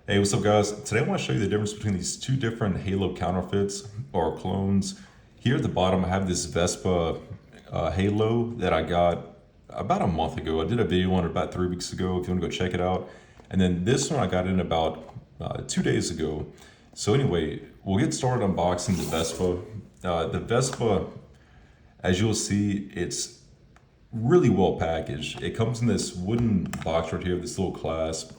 Hey, what's up, guys? Today I want to show you the difference between these two different Halo counterfeits or clones. Here at the bottom, I have this Vespa Halo that I got about a month ago. I did a video on it about 3 weeks ago if you want to go check it out. And then this one I got in about 2 days ago. So anyway, we'll get started unboxing the Vespa. The Vespa, as you'll see, it's really well packaged. It comes in this wooden box right here, this little clasp.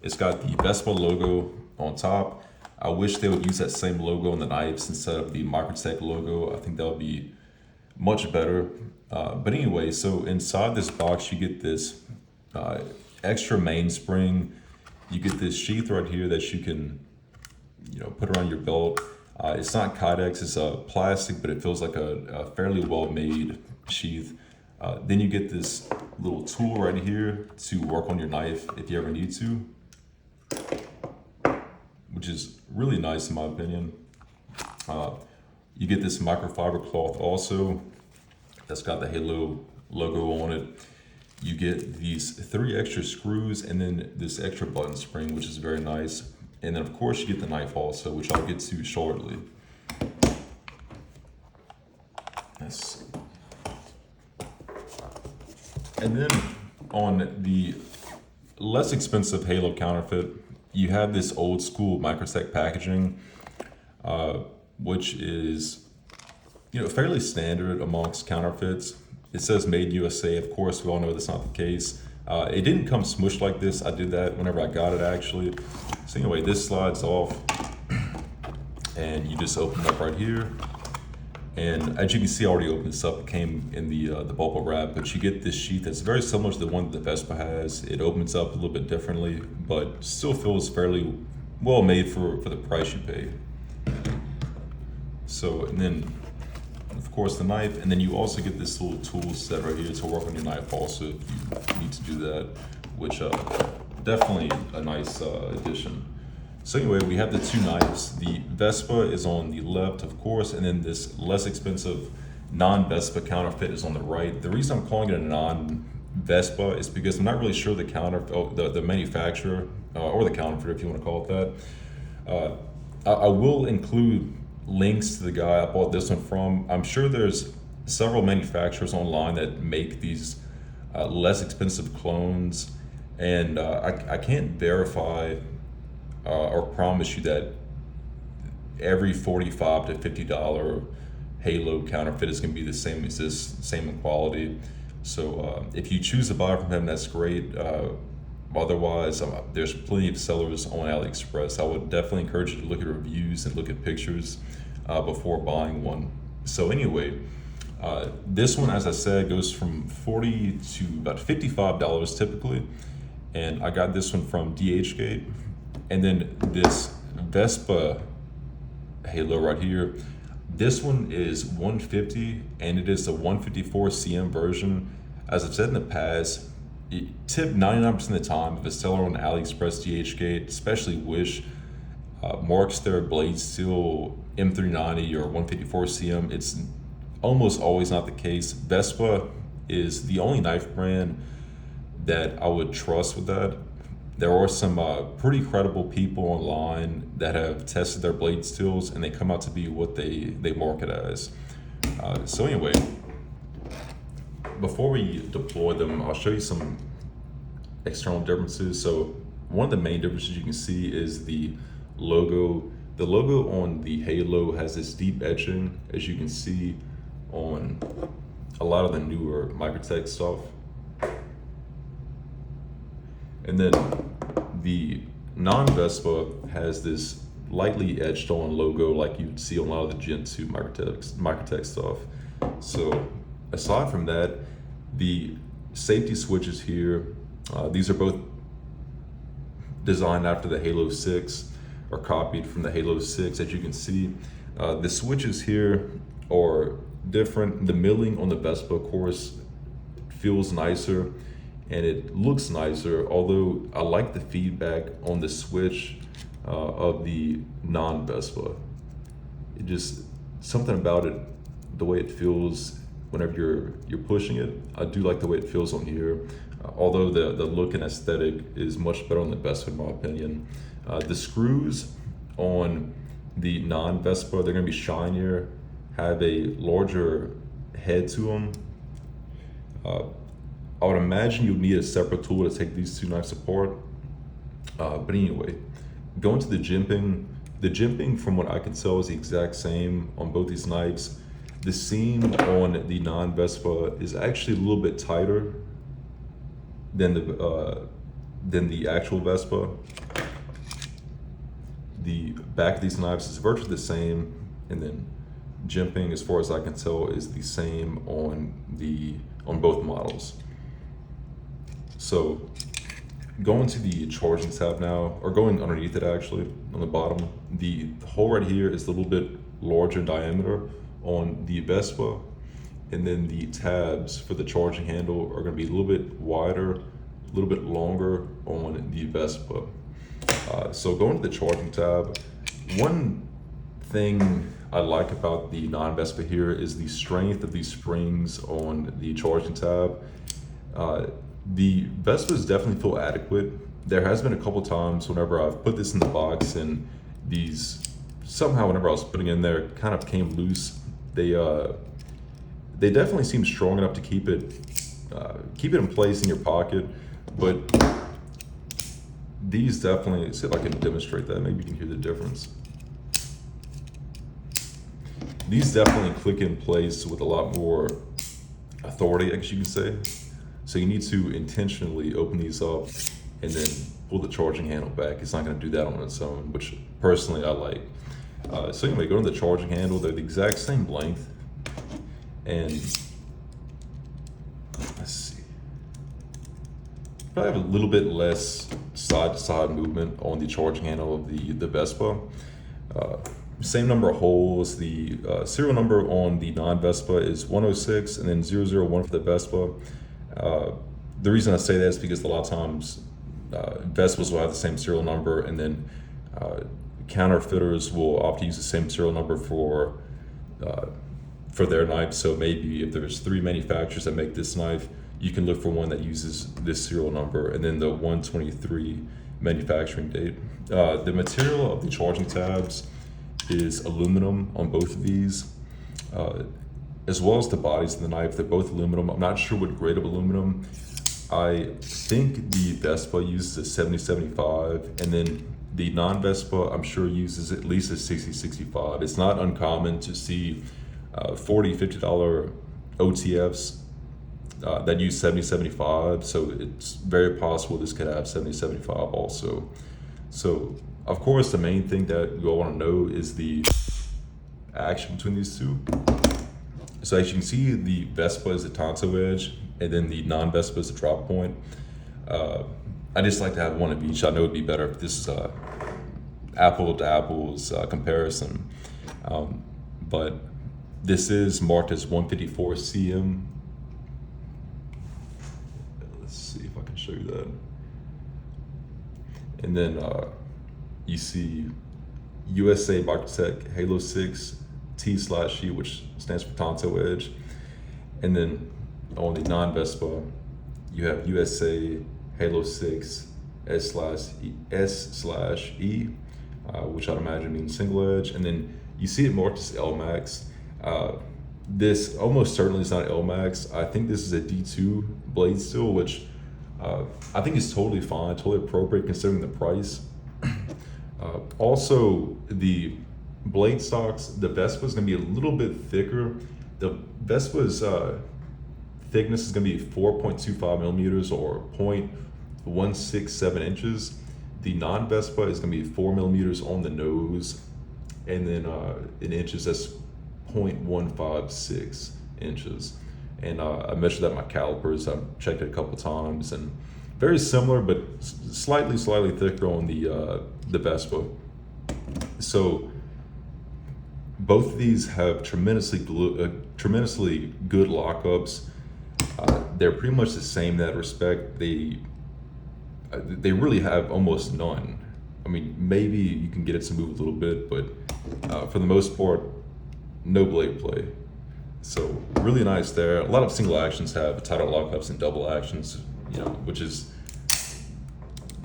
It's got the Vespa logo on top. I wish they would use that same logo on the knives instead of the Microtech logo. I think that would be much better. But anyway, so inside this box, you get this extra mainspring. You get this sheath right here that you can, put around your belt. It's not Kydex, it's plastic, but it feels like a fairly well-made sheath. Then you get this little tool right here to work on your knife if you ever need to, which is really nice in my opinion. You get this microfiber cloth also that's got the Halo logo on it. You get these 3 extra screws and then this extra button spring, which is very nice. And then of course you get the knife also, which I'll get to shortly. Let's see. And then on the less expensive Halo counterfeit, you have this old school Microtech packaging, which is fairly standard amongst counterfeits. It says made USA. Of course, we all know that's not the case. It didn't come smushed like this. I did that whenever I got it actually. So anyway, this slides off and you just open it up right here. And as you can see, I already opened this up. It came in the bubble wrap, but you get this sheath that's very similar to the one that the Vespa has. It opens up a little bit differently, but still feels fairly well made for the price you pay. So, and then of course the knife, and then you also get this little tool set right here to work on your knife also if you need to do that, which definitely a nice addition. So anyway, we have the 2 knives. The Vespa is on the left, of course, and then this less expensive non-Vespa counterfeit is on the right. The reason I'm calling it a non-Vespa is because I'm not really sure the manufacturer or the counterfeit, if you want to call it that. I will include links to the guy I bought this one from. I'm sure there's several manufacturers online that make these less expensive clones, and I can't verify or promise you that every $45 to $50 Halo counterfeit is going to be the same as this, same in quality. So if you choose to buy from him, that's great. Otherwise, there's plenty of sellers on AliExpress. I would definitely encourage you to look at reviews and look at pictures before buying one. So anyway, this one, as I said, goes from $40 to about $55 typically. And I got this one from DHgate. And then this Vespa Halo right here, this one is $150 and it is the 154 cm version. As I've said in the past, tip 99% of the time if a seller on AliExpress, DHgate, especially Wish, marks their blade steel M390 or 154 cm, it's almost always not the case. Vespa is the only knife brand that I would trust with that. There are some pretty credible people online that have tested their blade steels and they come out to be what they market as. So anyway, before we deploy them, I'll show you some external differences. So one of the main differences you can see is the logo. The logo on the Halo has this deep etching, as you can see on a lot of the newer Microtech stuff. And then the non-Vespa has this lightly etched on logo like you'd see on a lot of the Gen 2 Microtech stuff. So aside from that, the safety switches here, these are both designed after the Halo 6 or copied from the Halo 6, as you can see. The switches here are different. The milling on the Vespa, of course, feels nicer and it looks nicer, although I like the feedback on the switch of the non-Vespa. It just, something about it, the way it feels whenever you're pushing it. I do like the way it feels on here. although the look and aesthetic is much better on the Vespa in my opinion. The screws on the non-Vespa, they're going to be shinier, have a larger head to them. I would imagine you'd need a separate tool to take these two knives apart. But anyway, going to the jimping. The jimping, from what I can tell, is the exact same on both these knives. The seam on the non-Vespa is actually a little bit tighter than the actual Vespa. The back of these knives is virtually the same, and then jimping, as far as I can tell, is the same on both models. So going to the charging tab now, or going underneath it actually, on the bottom, the hole right here is a little bit larger in diameter on the Vespa, and then the tabs for the charging handle are going to be a little bit wider, a little bit longer on the Vespa. So going to the charging tab, one thing I like about the non-Vespa here is the strength of these springs on the charging tab. The Vespas definitely feel adequate. There has been a couple times whenever I've put this in the box and these, somehow whenever I was putting it in there, kind of came loose. They definitely seem strong enough to keep it in place in your pocket, but these definitely, see if I can demonstrate that, maybe you can hear the difference. These definitely click in place with a lot more authority, I guess you can say. So you need to intentionally open these up and then pull the charging handle back. It's not going to do that on its own, which personally I like. So anyway, go to the charging handle. They're the exact same length. And let's see. Probably have a little bit less side-to-side movement on the charging handle of the Vespa. Same number of holes. The serial number on the non-Vespa is 106 and then 001 for the Vespa. The reason I say that is because a lot of times Vespas will have the same serial number, and then counterfeiters will opt to use the same serial number for their knife. So maybe if there's 3 manufacturers that make this knife, you can look for one that uses this serial number and then the 123 manufacturing date. The material of the charging tabs is aluminum on both of these. As well as the bodies of the knife, they're both aluminum. I'm not sure what grade of aluminum. I think the Vespa uses a 70-75, and then the non-Vespa, I'm sure, uses at least a 60-65. It's not uncommon to see $40, $50 OTFs that use 70-75, so it's very possible this could have 70-75 also. So, of course, the main thing that you all want to know is the action between these two. So as you can see, the Vespa is the Tonto edge, and then the non-Vespa is the drop point. I just like to have one of each. I know it'd be better if this is a apple to apples comparison. But this is marked as 154 cm. Let's see if I can show you that. And then you see USA Microtech Halo 6 T/E, which stands for Tonto Edge. And then on the non-Vespa, you have USA Halo 6 S/E, which I'd imagine means single edge. And then you see it marked as L-Max. This almost certainly is not L-Max. I think this is a D2 blade steel, which I think is totally fine, totally appropriate considering the price. Also, the blade stocks, the Vespa is going to be a little bit thicker. The Vespa's thickness is going to be 4.25 millimeters or 0.167 inches. The non-Vespa is going to be 4 millimeters on the nose, and then in inches, that's 0.156 inches. And I measured that in my calipers. I've checked it a couple times, and very similar, but slightly thicker on the Vespa. So both of these have tremendously good lockups. They're pretty much the same in that respect. They really have almost none. I mean, maybe you can get it to move a little bit, but for the most part, no blade play. So really nice there. A lot of single actions have tighter lockups and double actions which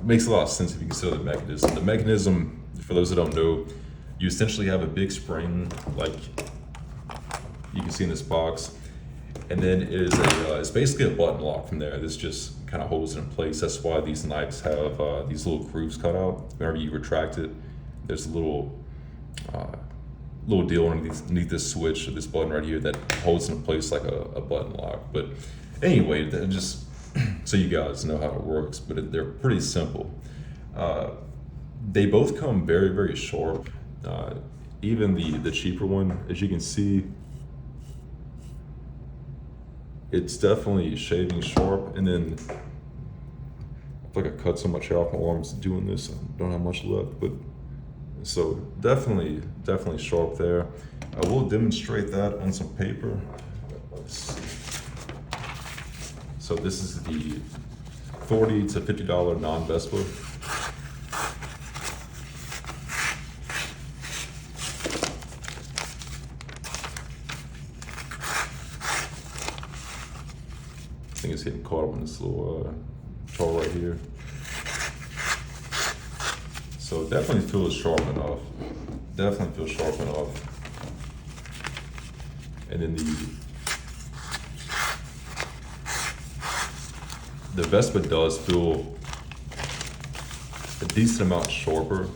makes a lot of sense if you consider the mechanism. The mechanism, for those that don't know, you essentially have a big spring, like you can see in this box, and then it's basically a button lock from there. This just kind of holds it in place. That's why these knives have these little grooves cut out. Whenever you retract it, there's a little deal underneath this switch, or this button right here, that holds it in place like a button lock. But anyway, just so you guys know how it works, but they're pretty simple. They both come very, very sharp. Even the cheaper one, as you can see, it's definitely shaving sharp. And then I feel like I cut so much hair off my arms doing this. I don't have much left, but so definitely sharp there. I will demonstrate that on some paper. So this is the $40 to $50 non-Vespa. I think it's getting caught up in this little tool right here. So definitely feels sharp enough. Definitely feels sharp enough. And then the Vespa does feel a decent amount sharper.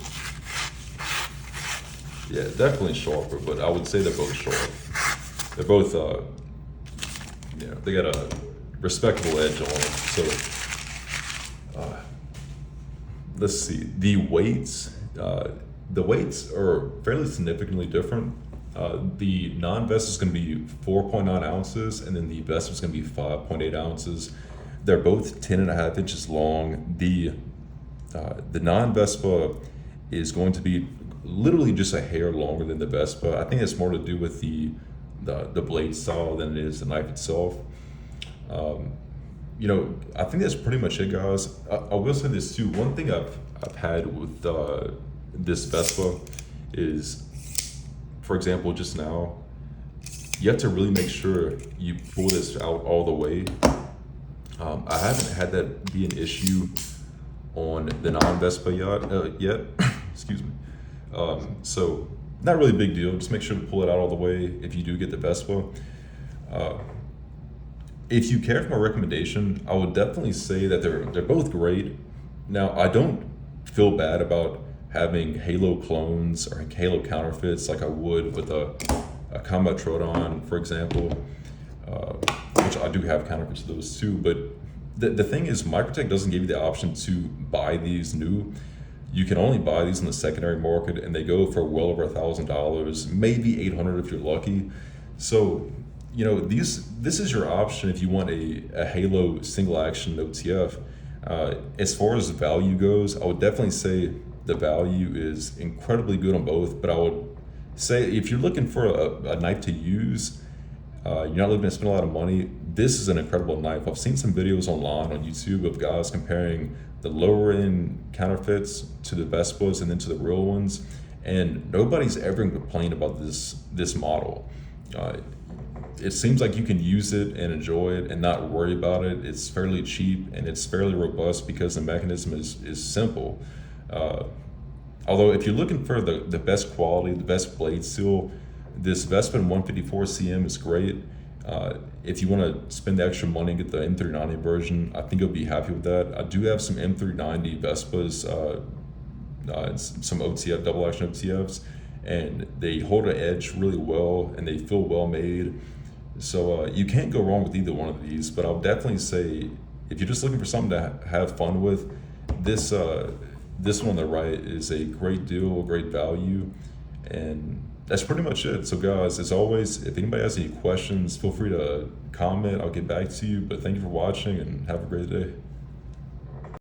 Yeah, definitely sharper, but I would say they're both sharp. They're both, they got a respectable edge on them. So let's see, the weights are fairly significantly different. The non-Vespa is going to be 4.9 ounces, and then the Vespa is going to be 5.8 ounces. They're both 10.5 inches long. The non-Vespa is going to be literally just a hair longer than the Vespa. I think it's more to do with the blade style than it is the knife itself. I think that's pretty much it, guys. I will say this too. One thing I've had with this Vespa is, for example, just now, you have to really make sure you pull this out all the way. I haven't had that be an issue on the non-Vespa yet. Excuse me. So not really a big deal. Just make sure to pull it out all the way if you do get the Vespa. If you care for my recommendation, I would definitely say that they're both great. Now, I don't feel bad about having Halo clones or Halo counterfeits like I would with a Combat Troodon, for example, which I do have counterfeits of those too. But the thing is, Microtech doesn't give you the option to buy these new. You can only buy these in the secondary market, and they go for well over $1,000, maybe $800 if you're lucky. So, this is your option if you want a Halo single action OTF. As far as value goes, I would definitely say the value is incredibly good on both, but I would say if you're looking for a knife to use, you're not looking to spend a lot of money, this is an incredible knife. I've seen some videos online on YouTube of guys comparing the lower end counterfeits to the Vespas and then to the real ones, and nobody's ever complained about this model. It seems like you can use it and enjoy it and not worry about it. It's fairly cheap and it's fairly robust because the mechanism is simple. Although if you're looking for the best quality, the best blade steel, this Vespa 154 CM is great. If you want to spend the extra money and get the M390 version, I think you'll be happy with that. I do have some M390 Vespas, some OTF, double action OTFs, and they hold an edge really well and they feel well made. So you can't go wrong with either one of these, but I'll definitely say if you're just looking for something to have fun with, this one on the right is a great deal, great value, and that's pretty much it. So guys, as always, if anybody has any questions, feel free to comment. I'll get back to you, but thank you for watching and have a great day.